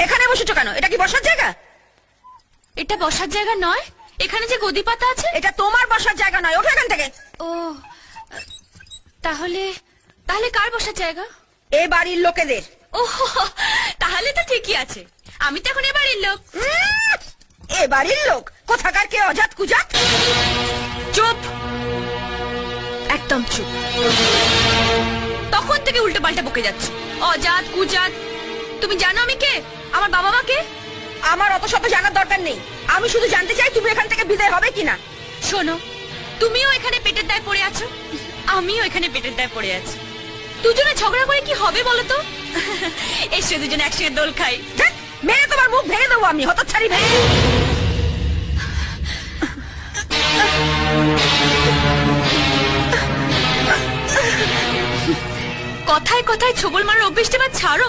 এখানে বসেছো কেন? এটা কি বসার জায়গা? এটা বসার জায়গা নয়, এখানে যে গদি পাতা আছে এটা তোমার বসার জায়গা নয়, ওঠো এখান থেকে। ও তাহলে তাহলে কার বসার জায়গা? এ বাড়ির লোকেদের। ও তাহলে তো ঠিকই আছে, আমি তো এখন এ বাড়ির লোক। এ বাড়ির লোক? কোথাকার কে অজাত কুজাত? চুপ, একদম চুপ। তখন থেকে উল্টো পাল্টা বকে যাচ্ছে, অজাত কুজাত। তুমি জানো আমি কে, আমার বাবা মা কে? আমার অত শত জানার দরকার নেই, আমি শুধু জানতে চাই তুমি এখান থেকে বিদায় হবে কিনা। শোনো, তুমিও এখানে পেটের দায় পড়ে আছো, আমিও এখানে পেটের দায় পড়ে আছি। দুজনে ঝগড়া করে কি হবে বলো তো? এসে দুজনে একসঙ্গে দোল খাই। ধ্যাৎ, মেরে তোমার মুখ ভেঙে দেবো আমি, হতচ্ছাড়ি ভেঙে। কথায় কথায় ছবল মারার অভ্যেসটা ছাড়ো।